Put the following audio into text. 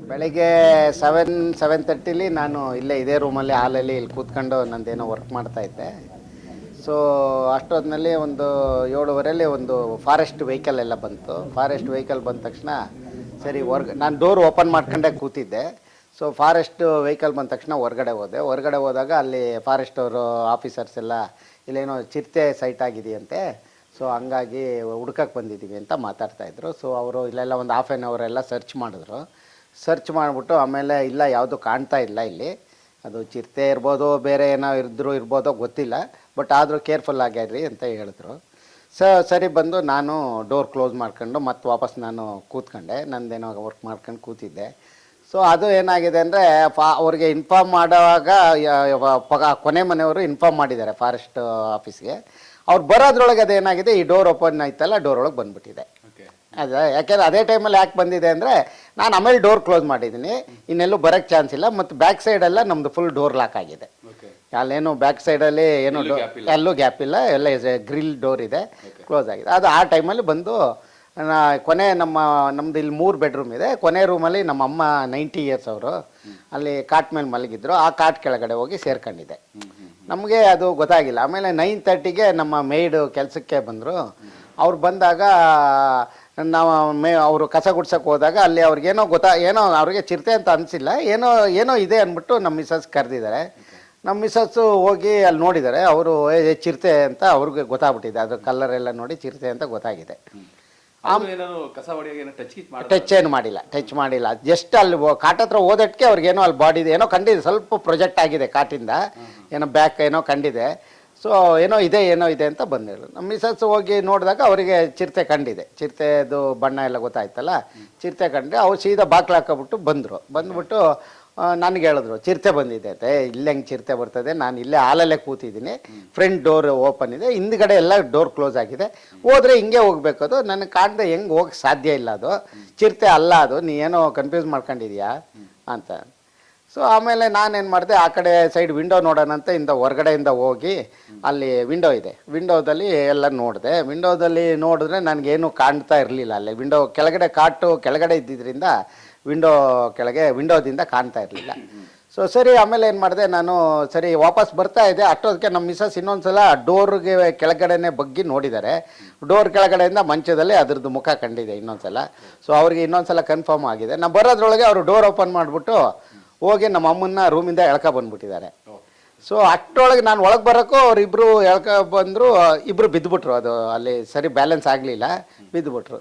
ಬೆಳಗ್ಗೆ 7:30 ನಾನು ಇಲ್ಲೇ ಇದೇ ರೂಮಲ್ಲಿ ಹಾಲಲ್ಲಿ ಇಲ್ಲಿ ಕೂತ್ಕೊಂಡು ನಂದೇನೋ ವರ್ಕ್ ಮಾಡ್ತಾಯಿದ್ದೆ. ಸೊ ಅಷ್ಟೊತ್ತಿನಲ್ಲಿ ಒಂದು 7:15 ಒಂದು ಫಾರೆಸ್ಟ್ ವೆಹಿಕಲ್ ಎಲ್ಲ ಬಂತು. ಫಾರೆಸ್ಟ್ ವೆಹಿಕಲ್ ಬಂದ ತಕ್ಷಣ ಸರಿ ನಾನು ಡೋರ್ ಓಪನ್ ಮಾಡ್ಕೊಂಡೇ ಕೂತಿದ್ದೆ. ಸೊ ಫಾರೆಸ್ಟ್ ವೆಹಿಕಲ್ ಬಂದ ತಕ್ಷಣ ಹೊರಗಡೆ ಹೋದಾಗ ಅಲ್ಲಿ ಫಾರೆಸ್ಟ್ ಅವರು ಆಫೀಸರ್ಸ್ ಎಲ್ಲ ಇಲ್ಲೇನೋ ಚಿರತೆ ಸೈಟ್ ಆಗಿದೆಯಂತೆ, ಸೊ ಹಂಗಾಗಿ ಹುಡ್ಕಕ್ಕೆ ಬಂದಿದ್ದೀವಿ ಅಂತ ಮಾತಾಡ್ತಾಯಿದ್ರು. ಸೊ ಅವರು ಇಲ್ಲೆಲ್ಲ ಒಂದು ಹಾಫ್ ಆನ್ ಅವರ್ ಎಲ್ಲ ಸರ್ಚ್ ಸರ್ಚ್ ಮಾಡಿಬಿಟ್ಟು ಆಮೇಲೆ ಇಲ್ಲ ಯಾವುದು ಕಾಣ್ತಾ ಇಲ್ಲ ಇಲ್ಲಿ, ಅದು ಚಿರತೆ ಇರ್ಬೋದು ಬೇರೆ ಏನೋ ಇರ್ಬೋದೋ ಗೊತ್ತಿಲ್ಲ, ಬಟ್ ಆದರೂ ಕೇರ್ಫುಲ್ ಆಗಿರ್ರಿ ಅಂತ ಹೇಳಿದ್ರು. ಸರಿ ಬಂದು ನಾನು ಡೋರ್ ಕ್ಲೋಸ್ ಮಾಡ್ಕೊಂಡು ಮತ್ತೆ ವಾಪಸ್ ನಾನು ಕೂತ್ಕೊಂಡೆ, ನಂದೇನೋ ವರ್ಕ್ ಮಾಡ್ಕೊಂಡು ಕೂತಿದ್ದೆ. ಸೊ ಅದು ಏನಾಗಿದೆ ಅಂದರೆ ಅವ್ರಿಗೆ ಇನ್ಫಾರ್ಮ್ ಮಾಡುವಾಗ ಕೊನೆ ಮನೆಯವರು ಇನ್ಫಾರ್ಮ್ ಮಾಡಿದ್ದಾರೆ ಫಾರೆಸ್ಟ್ ಆಫೀಸ್ಗೆ. ಅವ್ರು ಬರೋದ್ರೊಳಗೆ ಅದೇನಾಗಿದೆ, ಈ ಡೋರ್ ಓಪನ್ ಆಯ್ತಲ್ಲ, ಡೋರ್ ಒಳಗೆ ಬಂದುಬಿಟ್ಟಿದೆ. ಅದೇ ಯಾಕೆಂದರೆ ಅದೇ ಟೈಮಲ್ಲಿ ಯಾಕೆ ಬಂದಿದೆ ಅಂದರೆ ನಾನು ಆಮೇಲೆ ಡೋರ್ ಕ್ಲೋಸ್ ಮಾಡಿದ್ದೀನಿ, ಇನ್ನೆಲ್ಲೂ ಬರೋಕ್ಕೆ ಚಾನ್ಸ್ ಇಲ್ಲ. ಮತ್ತು ಬ್ಯಾಕ್ ಸೈಡೆಲ್ಲ ನಮ್ಮದು ಫುಲ್ ಡೋರ್ ಲಾಕ್ ಆಗಿದೆ. ಅಲ್ಲೇನು ಬ್ಯಾಕ್ ಸೈಡಲ್ಲಿ ಏನೋ ಎಲ್ಲೂ ಗ್ಯಾಪ್ ಇಲ್ಲ, ಎಲ್ಲ ಗ್ರಿಲ್ ಡೋರ್ ಇದೆ, ಕ್ಲೋಸ್ ಆಗಿದೆ. ಅದು ಆ ಟೈಮಲ್ಲಿ ಬಂದು ಕೊನೆ ನಮ್ಮದು ಇಲ್ಲಿ 3 ಬೆಡ್ರೂಮ್ ಇದೆ. ಕೊನೆ ರೂಮಲ್ಲಿ ನಮ್ಮ ಅಮ್ಮ 90 ಇಯರ್ಸ್ ಅವರು ಅಲ್ಲಿ ಕಾಟ್ ಮೇಲೆ ಮಲಗಿದ್ರು. ಆ ಕಾಟ್ ಕೆಳಗಡೆ ಹೋಗಿ ಸೇರ್ಕೊಂಡಿದ್ದೆ. ನಮಗೆ ಅದು ಗೊತ್ತಾಗಿಲ್ಲ. ಆಮೇಲೆ 9:30ಗೆ ನಮ್ಮ ಮೇಯ್ಡು ಕೆಲಸಕ್ಕೆ ಬಂದರು. ಅವ್ರು ಬಂದಾಗ ಅವರು ಕಸ ಗುಡ್ಸಕ್ಕೆ ಹೋದಾಗ ಅಲ್ಲಿ ಅವ್ರಿಗೇನೋ ಏನೋ ಅವ್ರಿಗೆ ಚಿರತೆ ಅಂತ ಅನಿಸಿಲ್ಲ, ಏನೋ ಇದೆ ಅಂದ್ಬಿಟ್ಟು ನಮ್ಮ ಮಿಸಸ್ ಕರೆದಿದ್ದಾರೆ. ನಮ್ಮ ಮಿಸಸ್ಸು ಹೋಗಿ ಅಲ್ಲಿ ನೋಡಿದ್ದಾರೆ. ಅವರು ಚಿರತೆ ಅಂತ ಅವ್ರಿಗೆ ಗೊತ್ತಾಗ್ಬಿಟ್ಟಿದೆ, ಅದು ಕಲರ್ ಎಲ್ಲ ನೋಡಿ ಚಿರತೆ ಅಂತ ಗೊತ್ತಾಗಿದೆ. ಟಚ್ ಏನು ಮಾಡಿಲ್ಲ, ಜಸ್ಟ್ ಅಲ್ಲಿ ಕಾಟ್ ಹತ್ರ ಹೋದಕ್ಕೆ ಅವ್ರಿಗೇನೋ ಅಲ್ಲಿ ಬಾಡಿದೆ ಏನೋ ಕಂಡಿದೆ, ಸ್ವಲ್ಪ ಪ್ರೊಜೆಕ್ಟ್ ಆಗಿದೆ ಕಾಟಿಂದ, ಏನೋ ಬ್ಯಾಕ್ ಏನೋ ಕಂಡಿದೆ. ಸೊ ಏನೋ ಇದೆ ಅಂತ ಬಂದಿದ್ರು. ನಮ್ಮ ಮಿಸಸ್ ಹೋಗಿ ನೋಡಿದಾಗ ಅವರಿಗೆ ಚಿರತೆ ಕಂಡಿದೆ, ಚಿರತೆದು ಬಣ್ಣ ಎಲ್ಲ ಗೊತ್ತಾಯ್ತಲ್ಲ, ಚಿರತೆ ಕಂಡ್ರೆ ಅವ್ರು ಸೀದಾ ಬಾಕ್ಲು ಹಾಕೋಬಿಟ್ಟು ಬಂದ್ಬಿಟ್ಟು ನನಗೆ ಹೇಳಿದ್ರು ಚಿರತೆ ಬಂದಿದೆ ಅಂತ. ಇಲ್ಲೇ ಹೆಂಗೆ ಚಿರತೆ ಬರ್ತದೆ, ನಾನು ಇಲ್ಲೇ ಹಾಲಲ್ಲೇ ಕೂತಿದ್ದೀನಿ, ಫ್ರಂಟ್ ಡೋರ್ ಓಪನ್ ಇದೆ, ಹಿಂದ್ಗಡೆ ಎಲ್ಲ ಡೋರ್ ಕ್ಲೋಸ್ ಆಗಿದೆ, ಹೋದರೆ ಹಿಂಗೆ ಹೋಗ್ಬೇಕು, ಅದು ನನಗೆ ಕಾಣದೆ ಹೆಂಗೆ ಹೋಗಕ್ಕೆ ಸಾಧ್ಯ ಇಲ್ಲ, ಅದು ಚಿರತೆ ಅಲ್ಲ, ಅದು ನೀ ಏನೋ ಕನ್ಫ್ಯೂಸ್ ಮಾಡ್ಕೊಂಡಿದ್ಯಾ ಅಂತ. ಸೊ ಆಮೇಲೆ ನಾನೇನು ಮಾಡಿದೆ, ಆ ಕಡೆ ಸೈಡ್ ವಿಂಡೋ ನೋಡೋಣ ಅಂತ ಹೊರಗಡೆಯಿಂದ ಹೋಗಿ ಅಲ್ಲಿ ವಿಂಡೋ ಇದೆ, ವಿಂಡೋದಲ್ಲಿ ಎಲ್ಲ ನೋಡಿದೆ. ವಿಂಡೋದಲ್ಲಿ ನೋಡಿದ್ರೆ ನನಗೇನು ಕಾಣ್ತಾ ಇರಲಿಲ್ಲ. ಅಲ್ಲಿ ವಿಂಡೋ ಕೆಳಗಡೆ ಕಾಟು ಕೆಳಗಡೆ ಇದ್ದಿದ್ದರಿಂದ ವಿಂಡೋದಿಂದ ಕಾಣ್ತಾ ಇರಲಿಲ್ಲ. ಸೊ ಸರಿ ಆಮೇಲೆ ಏನು ಮಾಡಿದೆ, ನಾನು ಸರಿ ವಾಪಸ್ ಬರ್ತಾ ಇದ್ದೆ. ಅಷ್ಟೊತ್ತಿಗೆ ನಮ್ಮ ಮಿಸಸ್ ಇನ್ನೊಂದು ಸಲ ಡೋರ್ಗೆ ಕೆಳಗಡೆನೇ ಬಗ್ಗಿ ನೋಡಿದ್ದಾರೆ. ಡೋರ್ ಕೆಳಗಡೆಯಿಂದ ಮಂಚದಲ್ಲಿ ಅದ್ರದ್ದು ಮುಖ ಕಂಡಿದೆ ಇನ್ನೊಂದು ಸಲ. ಸೊ ಅವ್ರಿಗೆ ಇನ್ನೊಂದು ಸಲ ಕನ್ಫರ್ಮ್ ಆಗಿದೆ. ನಾನು ಬರೋದ್ರೊಳಗೆ ಅವರು ಡೋರ್ ಓಪನ್ ಮಾಡಿಬಿಟ್ಟು ಹೋಗಿ ನಮ್ಮ ಅಮ್ಮನ್ನ ರೂಮಿಂದ ಬಂದ್ಬಿಟ್ಟಿದ್ದಾರೆ. ಸೊ ಅಷ್ಟರೊಳಗೆ ನಾನು ಒಳಗೆ ಬರೋಕ್ಕೂ ಅವರಿಬ್ಬರು ಬಂದರು, ಇಬ್ಬರು ಬಿದ್ದುಬಿಟ್ರು. ಅದು ಅಲ್ಲಿ ಸರಿ ಬ್ಯಾಲೆನ್ಸ್ ಆಗಲಿಲ್ಲ, ಬಿದ್ದುಬಿಟ್ರು.